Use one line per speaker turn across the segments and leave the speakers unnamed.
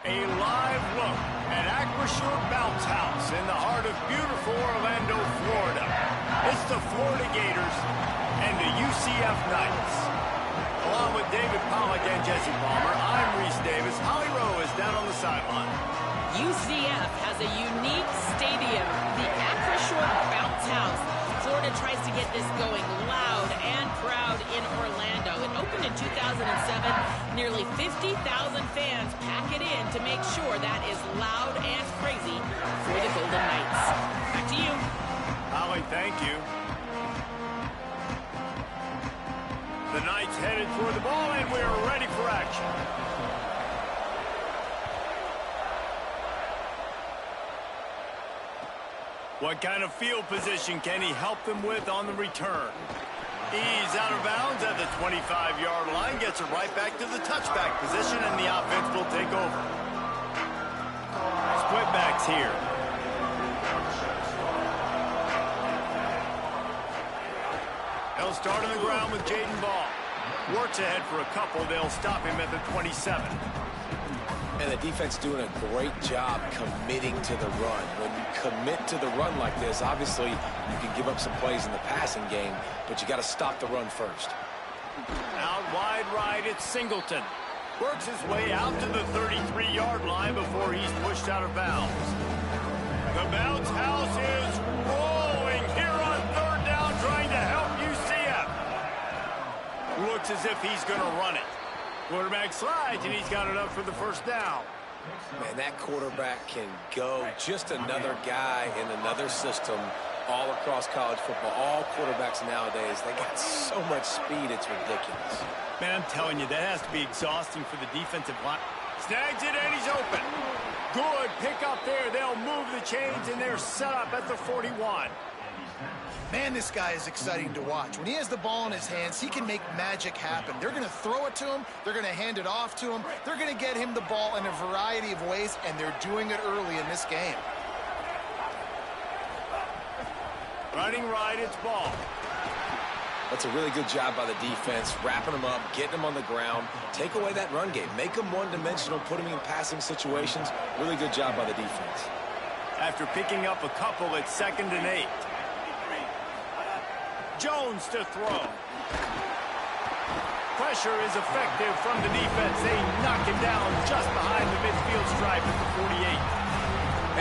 A live look at Acrisure Bounce House in the heart of beautiful Orlando, Florida. It's the Florida Gators and the UCF Knights. Along with David Pollack and Jesse Palmer, I'm Reese Davis. Holly Rowe is down on the sideline.
UCF has a unique stadium, the Acrisure Bounce House. Florida tries to get this going loud and proud in Orlando. It opened in 2007. Nearly 50,000 fans pack it in to make sure that is loud and crazy for the Golden Knights. Back to you.
Holly, thank you. The Knights headed toward the ball, and we're ready for action. What kind of field position can he help them with on the return? He's out of bounds at the 25-yard line, gets it right back to the touchback position, and the offense will take over. Split backs here. They'll start on the ground with Jaden Ball. Works ahead for a couple. They'll stop him at the 27.
And the defense doing a great job committing to the run. When you commit to the run like this, obviously you can give up some plays in the passing game, but you got to stop the run first.
Out wide right, it's Singleton. Works his way out to the 33-yard line before he's pushed out of bounds. The bounce house is rolling here on third down, trying to help UCF. Looks as if he's going to run it. Quarterback slides, and he's got it up for the first down.
Man, that quarterback can go. Just another guy in another system all across college football. All quarterbacks nowadays, they got so much speed, it's ridiculous.
Man, I'm telling you, that has to be exhausting for the defensive line. Snags it, and he's open. Good pick up there. They'll move the chains, and they're set up at the 41.
Man, this guy is exciting to watch. When he has the ball in his hands, he can make magic happen. They're going to throw it to him. They're going to hand it off to him. They're going to get him the ball in a variety of ways, and they're doing it early in this game.
Running right, it's Ball.
That's a really good job by the defense, wrapping them up, getting them on the ground. Take away that run game. Make them one-dimensional, put them in passing situations. Really good job by the defense.
After picking up a couple, it's 2nd and 8. Jones to throw. Pressure is effective from the defense. They knock him down just behind the midfield stripe at the 48.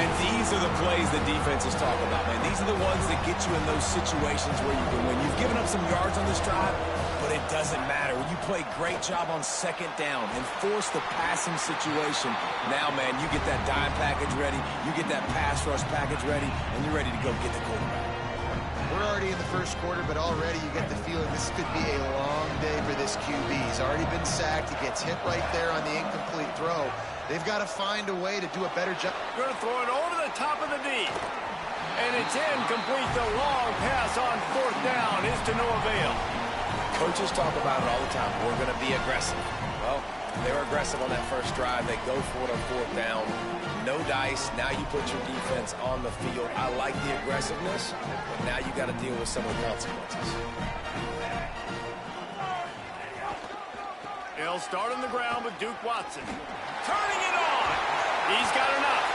And these are the plays the defenses talk about, man. These are the ones that get you in those situations where you can win. You've given up some yards on this drive, but it doesn't matter. When you play a great job on 2nd down and force the passing situation, now, man, you get that dime package ready, you get that pass rush package ready, and you're ready to go get the quarterback.
We're already in the first quarter, but already you get the feeling this could be a long day for this QB. He's already been sacked. He gets hit right there on the incomplete throw. They've got to find a way to do a better job.
Going to throw it over the top of the D. And it's incomplete. The long pass on 4th down is to no avail.
Coaches talk about it all the time. We're going to be aggressive. Well, they were aggressive on that first drive. They go for it on 4th down. No dice. Now you put your defense on the field. I like the aggressiveness, but now you got to deal with some of the consequences.
They'll start on the ground with Duke Watson. Turning it on. He's got enough.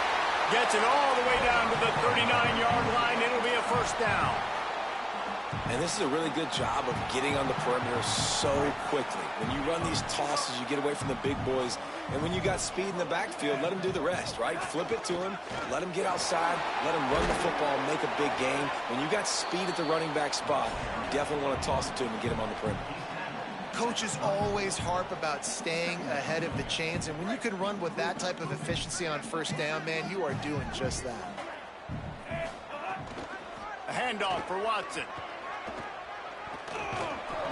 Gets it all the way down to the 39-yard line. It'll be a first down.
And this is a really good job of getting on the perimeter so quickly. When you run these tosses, you get away from the big boys. And when you got speed in the backfield, let them do the rest, right? Flip it to him, let him get outside, let him run the football, make a big gain. When you got speed at the running back spot, you definitely want to toss it to him and get him on the perimeter.
Coaches always harp about staying ahead of the chains, and when you can run with that type of efficiency on 1st down, man, you are doing just that.
A handoff for Watson.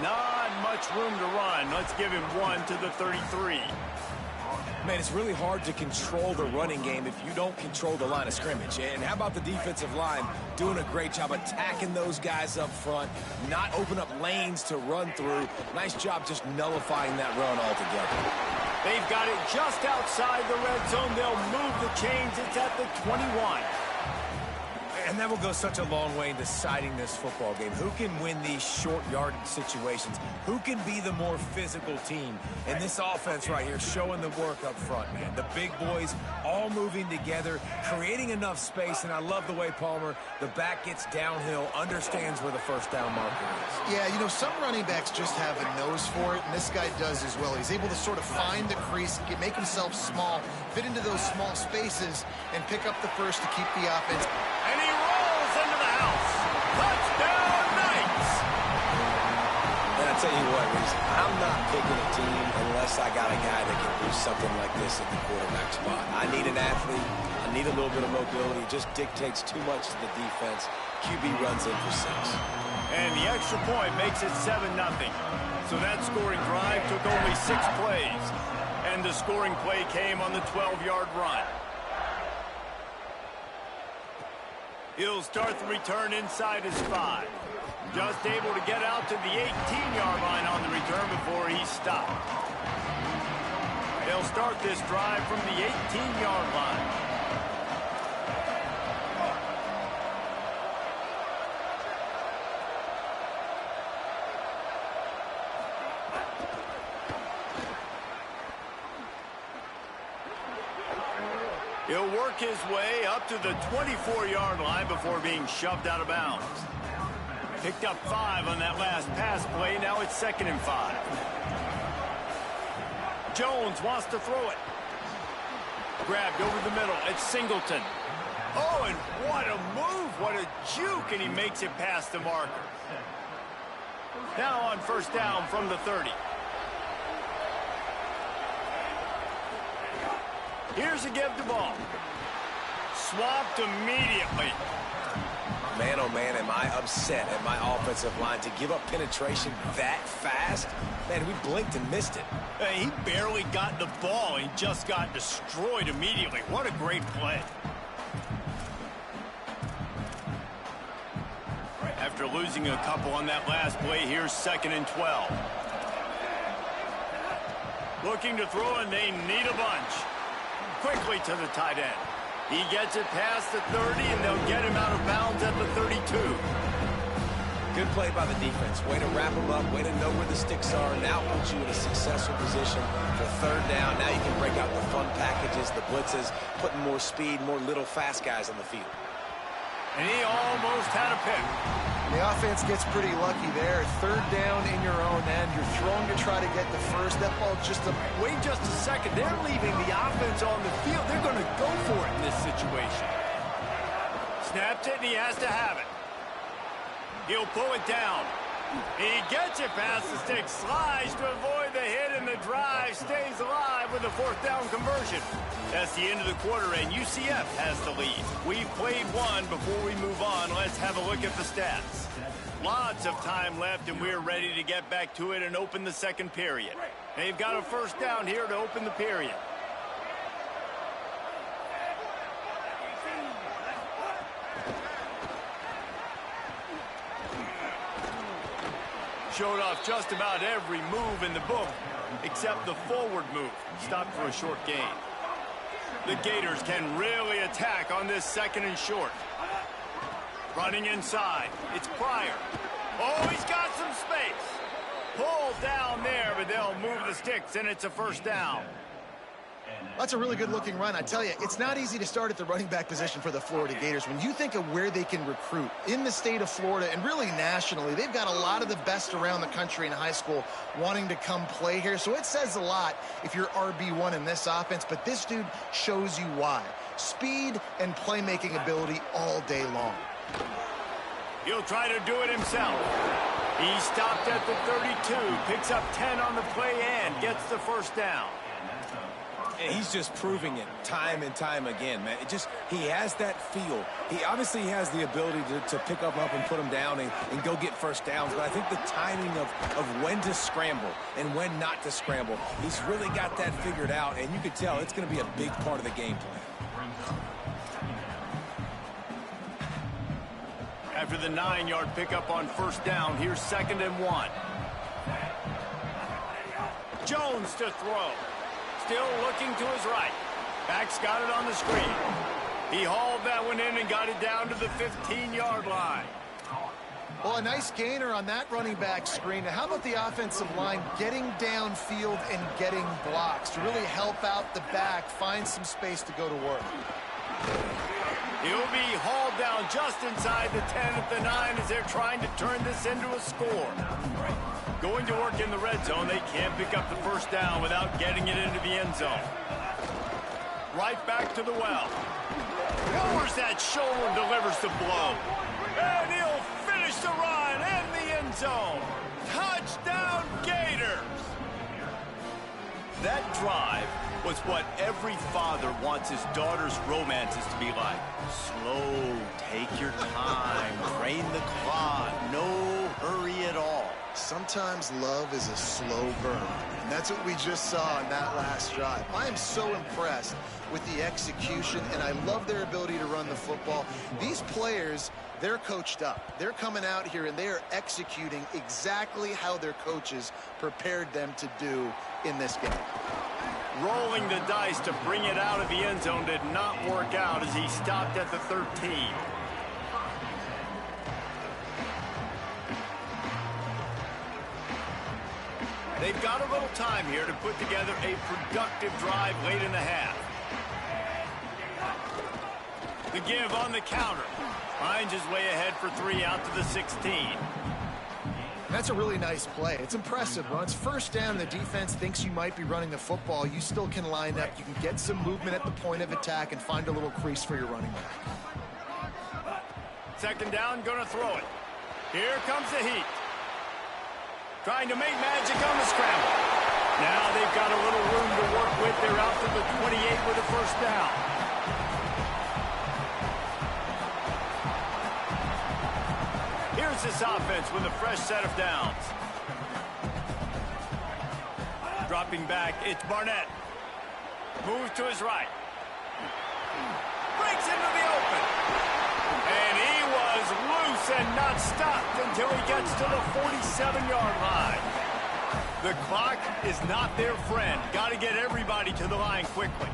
Not much room to run. Let's give him one to the 33.
Man, it's really hard to control the running game if you don't control the line of scrimmage. And how about the defensive line doing a great job attacking those guys up front, not open up lanes to run through. Nice job just nullifying that run altogether.
They've got it just outside the red zone. They'll move the chains. It's at the 21.
And that will go such a long way in deciding this football game. Who can win these short yardage situations? Who can be the more physical team? And this offense right here showing the work up front, man. The big boys all moving together, creating enough space. And I love the way, Palmer, the back gets downhill, understands where the first down marker is.
Yeah, you know, some running backs just have a nose for it, and this guy does as well. He's able to sort of find the crease, make himself small, fit into those small spaces, and pick up the first to keep the offense.
And he rolls into the house. Touchdown, Knights!
And I tell you what, Reese, I'm not picking a team unless I got a guy that can do something like this at the quarterback spot. I need an athlete. I need a little bit of mobility. It just dictates too much to the defense. QB runs in for 6.
And the extra point makes it 7-0. So that scoring drive took only 6 plays. And the scoring play came on the 12-yard run. He'll start the return inside his 5. Just able to get out to the 18-yard line on the return before he's stopped. They'll start this drive from the 18-yard line. He'll work his way up to the 24-yard line before being shoved out of bounds. Picked up 5 on that last pass play. Now it's 2nd and 5. Jones wants to throw it. Grabbed over the middle. It's Singleton. Oh, and what a move. What a juke. And he makes it past the marker. Now on first down from the 30. Here's a give the ball. Swapped immediately.
Man, oh man, am I upset at my offensive line to give up penetration that fast? Man, we blinked and missed it.
Hey, he barely got the ball. He just got destroyed immediately. What a great play. After losing a couple on that last play, here's 2nd and 12. Looking to throw, and they need a bunch. Quickly to the tight end. He gets it past the 30, and they'll get him out of bounds at the 32.
Good play by the defense. Way to wrap him up. Way to know where the sticks are. Now puts you in a successful position for 3rd down. Now you can break out the fun packages, the blitzes, putting more speed, more little fast guys on the field.
And he almost had a pick.
The offense gets pretty lucky there. 3rd down in your own end. You're throwing to try to get the first. That ball just a...
Wait just a second. They're leaving the offense on the field. They're going to go for it in this situation. Snapped it, and he has to have it. He'll pull it down. He gets it past the stick. Slides to avoid the hit, and the drive stays alive with a 4th down conversion. That's the end of the quarter, and UCF has the lead. We've played one. Before we move on, let's have a look at the stats. Lots of time left, and we're ready to get back to it and open the 2nd period. They've got a first down here to open the period. Showed off just about every move in the book, except the forward move. Stopped for a short gain. The Gators can really attack on this 2nd and short. Running inside. It's Pryor. Oh, he's got some space. Pulled down there, but they'll move the sticks, and it's a first down.
That's a really good-looking run. I tell you, it's not easy to start at the running back position for the Florida Gators. When you think of where they can recruit in the state of Florida and really nationally, they've got a lot of the best around the country in high school wanting to come play here. So it says a lot if you're RB1 in this offense, but this dude shows you why. Speed and playmaking ability all day long.
He'll try to do it himself. He stopped at the 32, picks up 10 on the play and gets the first down.
And he's just proving it time and time again, man. He has that feel. He obviously has the ability to pick up and put him down and go get first downs. But I think the timing of when to scramble and when not to scramble, he's really got that figured out. And you can tell it's going to be a big part of the game plan.
After the 9-yard pickup on first down, here's 2nd and 1. Jones to throw. Still looking to his right. Back's got it on the screen. He hauled that one in and got it down to the 15-yard line.
Well, a nice gainer on that running back screen. Now, how about the offensive line getting downfield and getting blocks to really help out the back, find some space to go to work?
He'll be hauled down just inside the 10 at the 9 as they're trying to turn this into a score. Going to work in the red zone, they can't pick up the first down without getting it into the end zone. Right back to the well. Lowers that shoulder and delivers the blow. And he'll finish the run in the end zone. Touchdown Gators! That drive was what every father wants his daughter's romances to be like. Slow, take your time, drain the clock, no hurry at all.
Sometimes love is a slow burn, and that's what we just saw in that last drive. I am so impressed with the execution, and I love their ability to run the football. These players, they're coached up. They're coming out here, and they are executing exactly how their coaches prepared them to do in this game.
Rolling the dice to bring it out of the end zone did not work out as he stopped at the 13. They've got a little time here to put together a productive drive late in the half. The give on the counter. Finds his way ahead for 3 out to the 16.
That's a really nice play. It's impressive. When it's first down and the defense thinks you might be running the football, you still can line up. You can get some movement at the point of attack and find a little crease for your running back.
Second down, gonna throw it. Here comes the heat. Trying to make magic on the scramble. Now they've got a little room to work with. They're out to the 28 with a first down. Here's this offense with a fresh set of downs. Dropping back, it's Barnett. Moves to his right. Breaks into the open. And he was loose and not stopped until he gets to the 47-yard line. The clock is not their friend. Got to get everybody to the line quickly.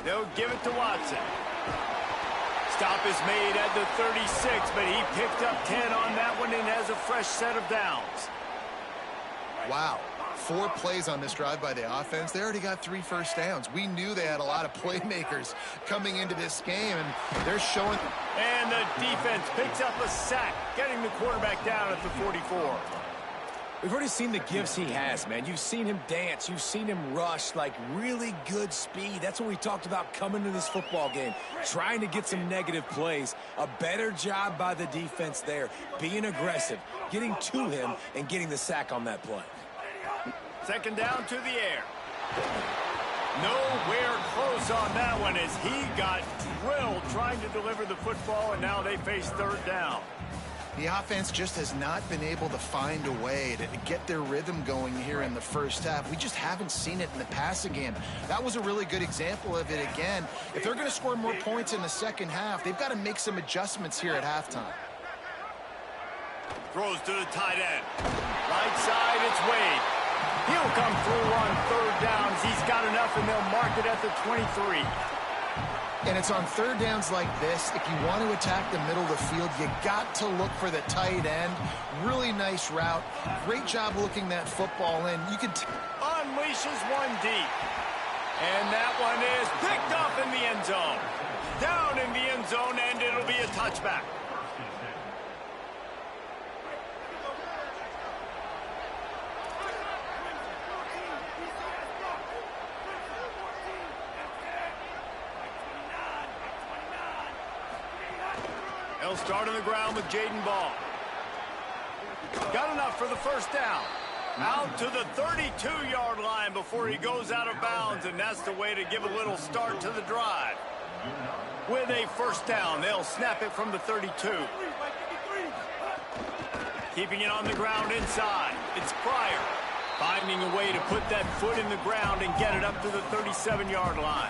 They'll give it to Watson. Stop is made at the 36, but he picked up 10 on that one and has a fresh set of downs.
Wow. 4 plays on this drive by the offense. They already got 3 first downs. We knew they had a lot of playmakers coming into this game, and they're showing.
And the defense picks up a sack, getting the quarterback down at the 44.
We've already seen the gifts he has, man. You've seen him dance. You've seen him rush, like really good speed. That's what we talked about coming to this football game, trying to get some negative plays. A better job by the defense there, being aggressive, getting to him, and getting the sack on that play.
Second down to the air. Nowhere close on that one as he got drilled trying to deliver the football, and now they face third down.
The offense just has not been able to find a way to get their rhythm going here in the first half. We just haven't seen it in the passing game. That was a really good example of it again. If they're going to score more points in the second half, they've got to make some adjustments here at halftime.
Throws to the tight end. Right side, it's Wade. He'll come through on third downs. He's got enough, and they'll mark it at the 23.
And it's on third downs like this. If you want to attack the middle of the field, you got to look for the tight end. Really nice route. Great job looking that football in. You can
unleashes one deep. And that one is picked up in the end zone. Down in the end zone, and it'll be a touchback. They'll start on the ground with Jaden Ball. Got enough for the first down. Out to the 32-yard line before he goes out of bounds, and that's the way to give a little start to the drive. With a first down, they'll snap it from the 32. Keeping it on the ground inside. It's Pryor finding a way to put that foot in the ground and get it up to the 37-yard line.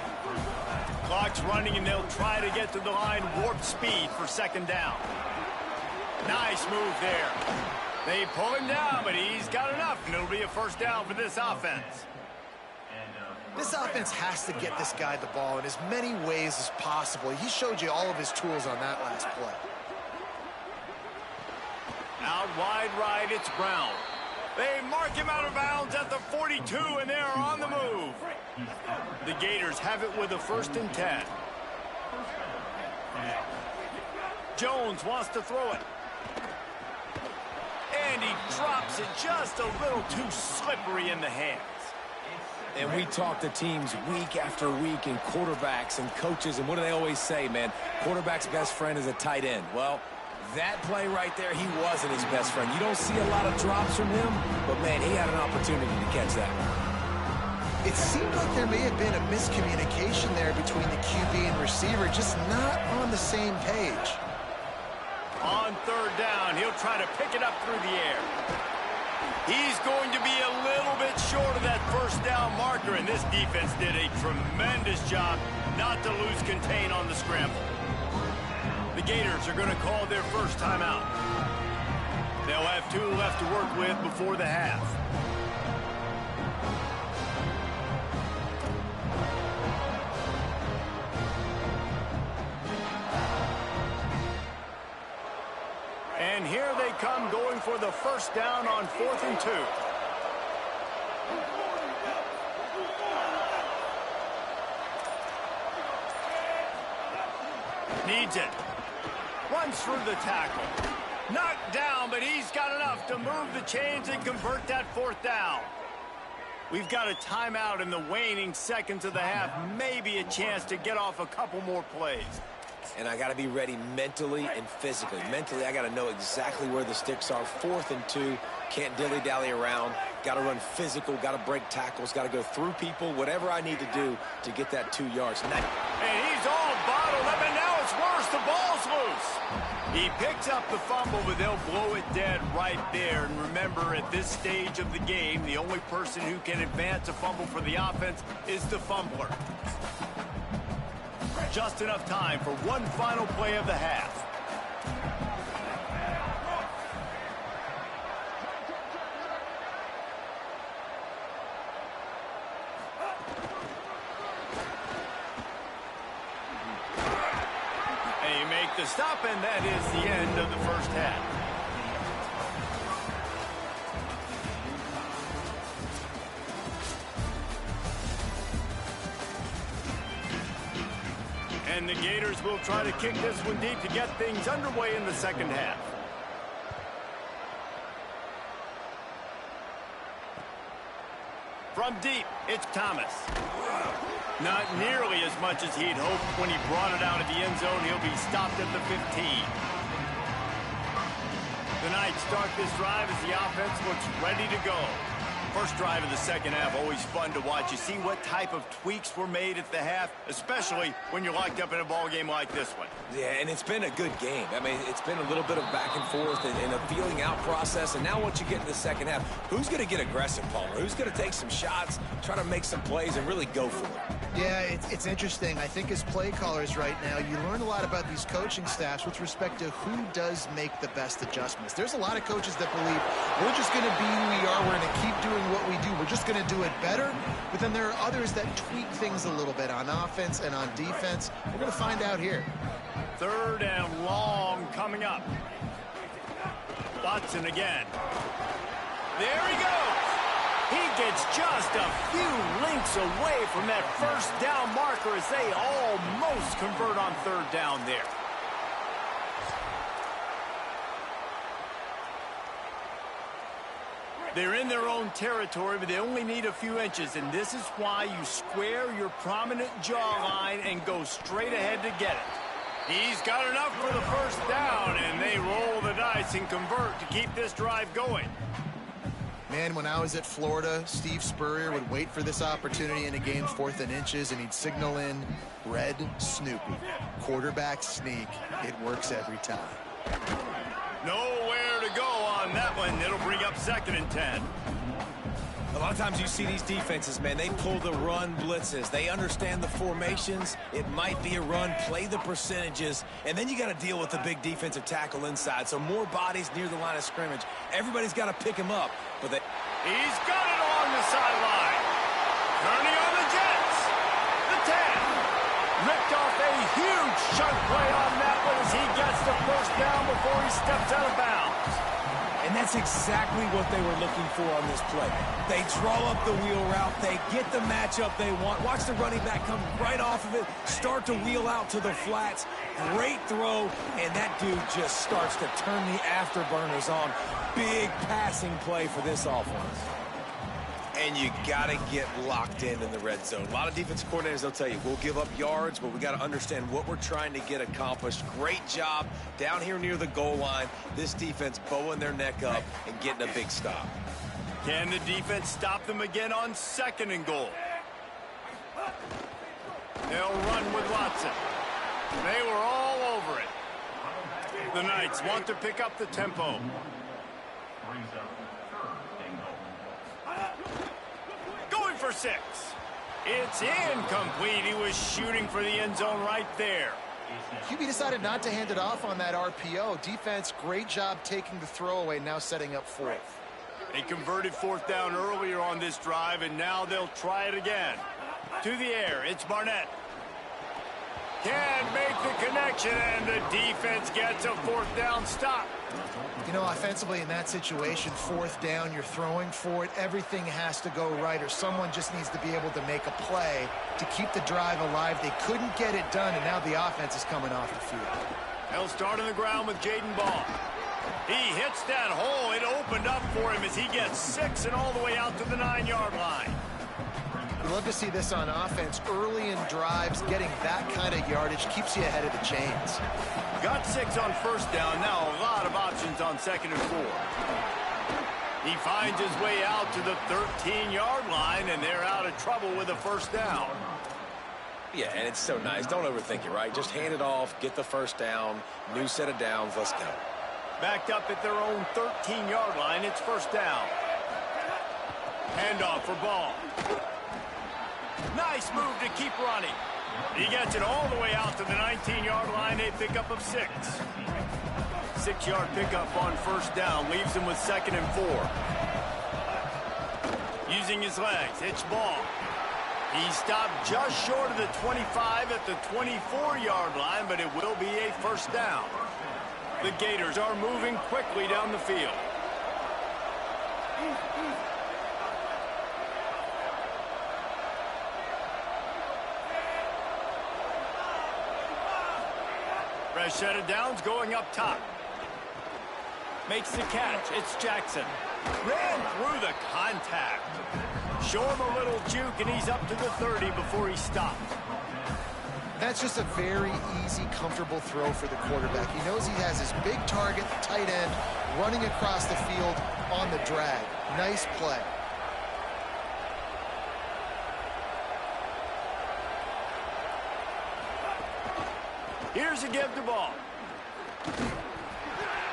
Clock's running, and they'll try to get to the line warp speed for second down. Nice move there. They pull him down, but he's got enough, and it'll be a first down for this offense.
This offense has to get this guy the ball in as many ways as possible. He showed you all of his tools on that last play.
Out wide right, it's Brown. They mark him out of bounds at the 42, and they're on the move. The Gators have it with a 1st and 10. Jones wants to throw it. And he drops it just a little too slippery in the hands.
And we talk to teams week after week and quarterbacks and coaches, and what do they always say, man? Quarterback's best friend is a tight end. Well, that play right there, he wasn't his best friend. You don't see a lot of drops from him, but, man, he had an opportunity to catch that one.
It seemed like there may have been a miscommunication there between the QB and receiver, just not on the same page.
On 3rd down, he'll try to pick it up through the air. He's going to be a little bit short of that 1st down marker, and this defense did a tremendous job not to lose contain on the scramble. The Gators are going to call their 1st timeout. They'll have 2 left to work with before the half. And here they come going for the 1st down on 4th and 2. Needs it. Runs through the tackle. Knocked down, but he's got enough to move the chains and convert that 4th down. We've got a timeout in the waning seconds of the half. Maybe a chance to get off a couple more plays.
And I got to be ready mentally and physically. Mentally, I got to know exactly where the sticks are. 4th and 2, can't dilly-dally around. Got to run physical, got to break tackles, got to go through people, whatever I need to do to get that 2 yards.
And he's all bottled up, and now it's worse. The ball's loose. He picks up the fumble, but they'll blow it dead right there. And remember, at this stage of the game, the only person who can advance a fumble for the offense is the fumbler. Just enough time for one final play of the half. And you make the stop, and that is the end of the 1st half. And the Gators will try to kick this one deep to get things underway in the 2nd half. From deep, it's Thomas. Not nearly as much as he'd hoped when he brought it out of the end zone. He'll be stopped at the 15. The Knights start this drive as the offense looks ready to go. First drive of the 2nd half, always fun to watch. You see what type of tweaks were made at the half, especially when you're locked up in a ball game like this one.
Yeah, and it's been a good game. I mean, it's been a little bit of back and forth and a feeling out process. And now once you get in the 2nd half, who's going to get aggressive, Palmer? Who's going to take some shots, try to make some plays, and really go for it?
Yeah, it's interesting. I think as play callers right now, you learn a lot about these coaching staffs with respect to who does make the best adjustments. There's a lot of coaches that believe we're just going to be who we are. We're going to keep doing what we do. We're just going to do it better. But then there are others that tweak things a little bit on offense and on defense. We're going to find out here.
3rd and long coming up. Watson again. There he goes. He gets just a few links away from that 1st down marker as they almost convert on 3rd down there. They're in their own territory, but they only need a few inches, and this is why you square your prominent jawline and go straight ahead to get it. He's got enough for the 1st down, and they roll the dice and convert to keep this drive going.
Man, when I was at Florida, Steve Spurrier would wait for this opportunity in a game 4th and inches, and he'd signal in red Snoopy. Quarterback sneak. It works every time.
Nowhere to go on that one. It'll bring up 2nd and 10.
A lot of times you see these defenses, man, they pull the run blitzes. They understand the formations. It might be a run, play the percentages, and then you got to deal with the big defensive tackle inside. So more bodies near the line of scrimmage. Everybody's got to pick him up. But
he's got it along the sideline. Turning on the jet. Ripped off a huge chunk play on that one as he gets the first down before he steps out of bounds.
And that's exactly what they were looking for on this play. They draw up the wheel route. They get the matchup they want. Watch the running back come right off of it, start to wheel out to the flats. Great throw, and that dude just starts to turn the afterburners on. Big passing play for this offense. And you got to get locked in the red zone. A lot of defensive coordinators, they'll tell you, we'll give up yards, but we got to understand what we're trying to get accomplished. Great job down here near the goal line. This defense bowing their neck up and getting a big stop.
Can the defense stop them again on 2nd and goal? They'll run with Watson. They were all over it. The Knights want to pick up the tempo. Going for 6. It's incomplete. He was shooting for the end zone right there.
QB decided not to hand it off on that RPO. Defense, great job taking the throwaway, now setting up 4th.
They converted 4th down earlier on this drive, and now they'll try it again. To the air, it's Barnett. Can't make the connection, and the defense gets a 4th down stop.
You know, offensively in that situation, 4th down, you're throwing for it. Everything has to go right, or someone just needs to be able to make a play to keep the drive alive. They couldn't get it done, and now the offense is coming off the field.
He'll start on the ground with Jaden Ball. He hits that hole. It opened up for him as he gets 6 and all the way out to the 9-yard line.
We love to see this on offense. Early in drives, getting that kind of yardage keeps you ahead of the chains.
Got 6 on 1st down. Now a lot of options on 2nd and 4. He finds his way out to the 13-yard line, and they're out of trouble with a 1st down.
Yeah, and it's so nice. Don't overthink it, right? Just hand it off, get the 1st down, new set of downs, let's go.
Backed up at their own 13-yard line, it's 1st down. Handoff for Ball. Nice move to keep running. He gets it all the way out to the 19-yard line, a pickup of 6. 6-yard pickup on 1st down, leaves him with 2nd and 4. Using his legs, it's Ball. He stopped just short of the 25 at the 24-yard line, but it will be a 1st down. The Gators are moving quickly down the field. Fresh set of downs going up top. Makes the catch. It's Jackson. Ran through the contact. Show him a little juke, and he's up to the 30 before he stopped.
That's just a very easy, comfortable throw for the quarterback. He knows he has his big target, the tight end, running across the field on the drag. Nice play.
Here's a give to Ball.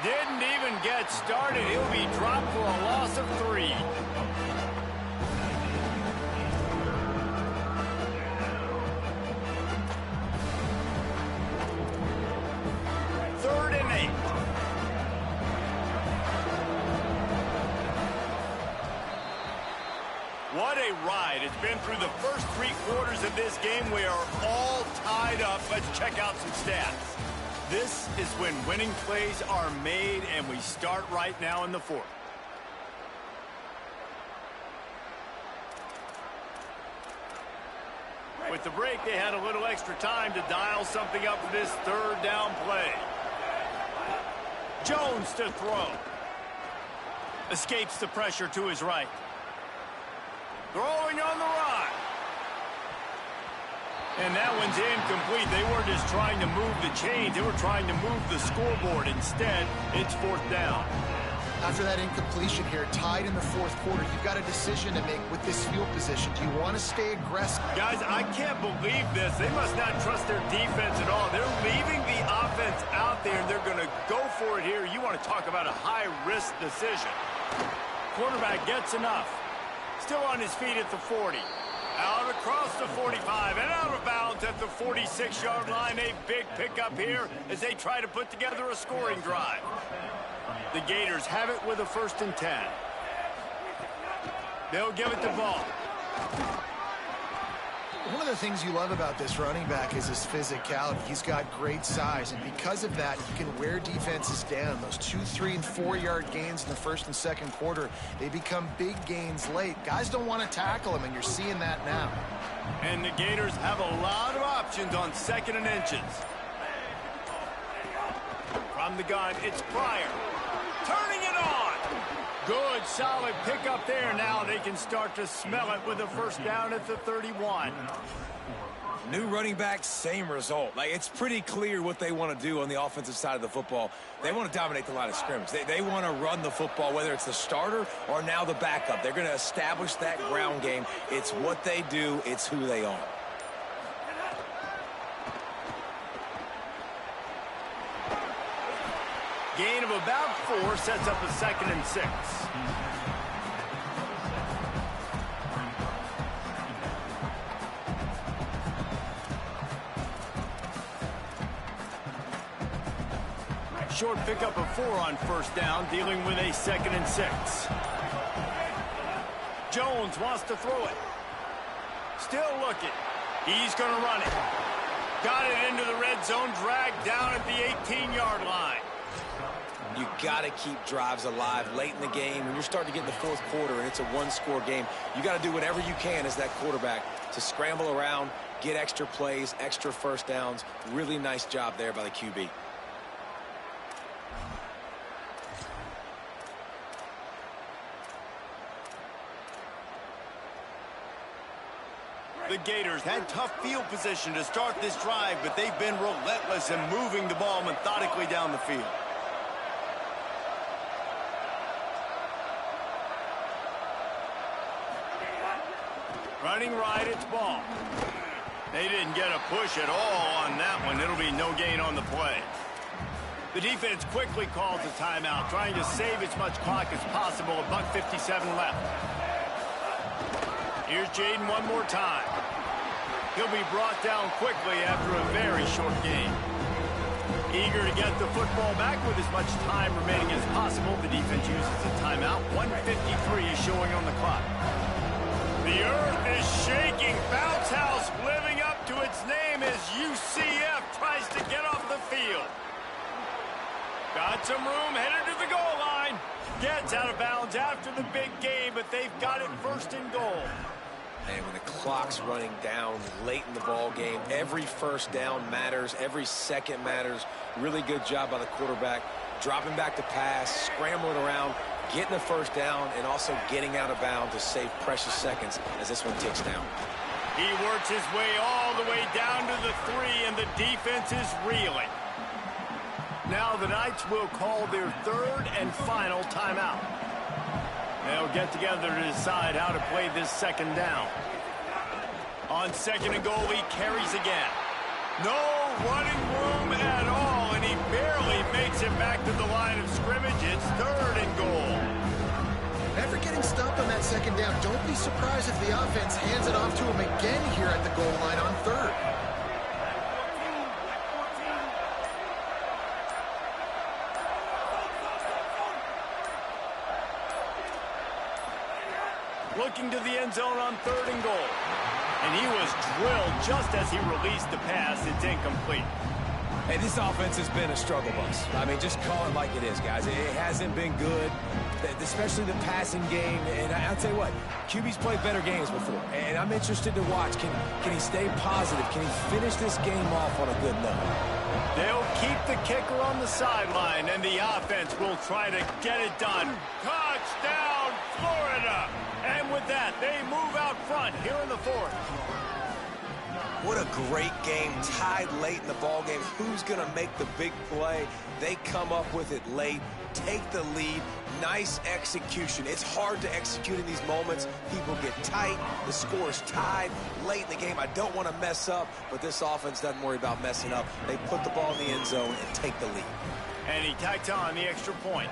Didn't even get started. He'll be dropped for a loss of 3. Third and 8. What a ride. It's been through the first 3 quarters of this game. We are all tied up. Let's check out some stats. This is when winning plays are made, and we start right now in the 4th. With the break, they had a little extra time to dial something up for this 3rd down play. Jones to throw. Escapes the pressure to his right. Throwing on the run. And that one's incomplete. They weren't just trying to move the chains. They were trying to move the scoreboard. Instead, it's 4th down.
After that incompletion here, tied in the 4th quarter, you've got a decision to make with this field position. Do you want to stay aggressive?
Guys, I can't believe this. They must not trust their defense at all. They're leaving the offense out there, and they're going to go for it here. You want to talk about a high-risk decision. Quarterback gets enough. Still on his feet at the 40. Out across the 45 and out of bounds at the 46-yard line. A big pickup here as they try to put together a scoring drive. The Gators have it with a 1st and 10. They'll give it to Ball.
One of the things you love about this running back is his physicality. He's got great size, and because of that, he can wear defenses down. Those 2-, 3-, and 4-yard gains in the first and second quarter, they become big gains late. Guys don't want to tackle him, and you're seeing that now.
And the Gators have a lot of options on 2nd and inches. From the gun, it's Pryor. Turning it on. Good, solid pickup there. Now they can start to smell it with a first down at the 31.
New running back, same result. Like, it's pretty clear what they want to do on the offensive side of the football. They want to dominate the line of scrimmage. They want to run the football, whether it's the starter or now the backup. They're going to establish that ground game. It's what they do. It's who they are.
Gain of about 4 sets up a 2nd and 6. Short pickup of 4 on first down, dealing with a 2nd and 6. Jones wants to throw it. Still looking. He's going to run it. Got it into the red zone, dragged down at the 18-yard line.
You got to keep drives alive late in the game. When you're starting to get in the fourth quarter and it's a one-score game, you got to do whatever you can as that quarterback to scramble around, get extra plays, extra first downs. Really nice job there by the QB.
The Gators had tough field position to start this drive, but they've been relentless in moving the ball methodically down the field. Running right, it's ball. They didn't get a push at all on that one. It'll be no gain on the play. The defense quickly calls a timeout, trying to save as much clock as possible. $1:57 left. Here's Jaden one more time. He'll be brought down quickly after a very short game. Eager to get the football back with as much time remaining as possible. The defense uses a timeout. 1:53 is showing on the clock. The earth is shaking. Bounce House living up to its name as UCF tries to get off the field. Got some room, headed to the goal line. Gets out of bounds after the big game, but they've got it 1st and goal.
And when the clock's running down late in the ball game, every first down matters, every second matters. Really good job by the quarterback, dropping back to pass, scrambling around, getting the first down, and also getting out of bounds to save precious seconds as this one ticks down.
He works his way all the way down to the 3, and the defense is reeling. Now the Knights will call their 3rd and final timeout. They'll get together to decide how to play this 2nd down. On 2nd and goal, he carries again. No running room at all, and he barely makes it back to the line of scrimmage. It's 3rd and goal.
After getting stopped on that 2nd down, don't be surprised if the offense hands it off to him again here at the goal line on 3rd.
Looking to the end zone on 3rd and goal. And he was drilled just as he released the pass. It's incomplete.
Hey, this offense has been a struggle bus. I mean, just call it like it is, guys. It hasn't been good, especially the passing game. And I'll tell you what, QB's played better games before. And I'm interested to watch. Can he stay positive? Can he finish this game off on a good note?
They'll keep the kicker on the sideline, and the offense will try to get it done. Touchdown, Florida! And with that, they move out front here in the 4th.
What a great game, tied late in the ball game. Who's going to make the big play? They come up with it late, take the lead. Nice execution. It's hard to execute in these moments. People get tight. The score is tied late in the game. I don't want to mess up, but this offense doesn't worry about messing up. They put the ball in the end zone and take the lead.
And he tacks on the extra point.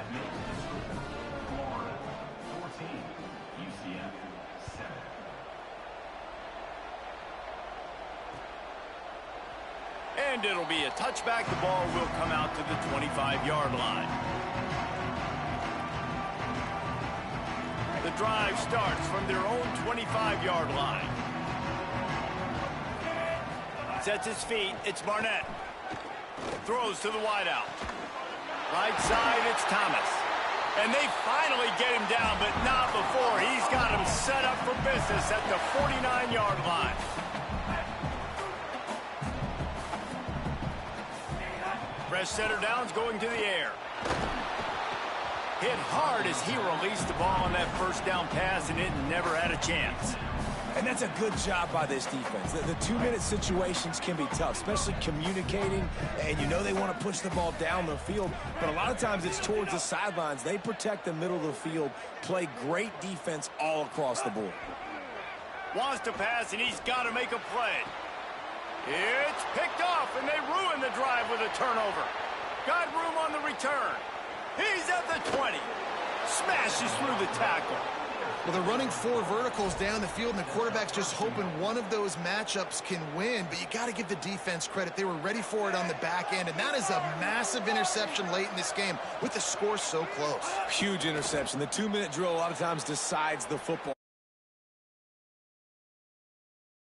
And it'll be a touchback. The ball will come out to the 25-yard line. The drive starts from their own 25-yard line. Sets his feet. It's Barnett. Throws to the wideout. Right side, it's Thomas. And they finally get him down, but not before. He's got him set up for business at the 49-yard line. Fresh center down's going to the air. Hit hard as he released the ball on that first down pass, and it never had a chance.
And that's a good job by this defense. The 2-minute situations can be tough, especially communicating, and you know they want to push the ball down the field, but a lot of times it's towards the sidelines. They protect the middle of the field, play great defense all across the board.
Wants to pass, and he's got to make a play. It's picked off, and they ruin the drive with a turnover. Got room on the return. He's at the 20. Smashes through the tackle.
Well, they're running 4 verticals down the field, and the quarterback's just hoping one of those matchups can win. But you got to give the defense credit. They were ready for it on the back end, and that is a massive interception late in this game with the score so close.
Huge interception. The 2-minute drill a lot of times decides the football.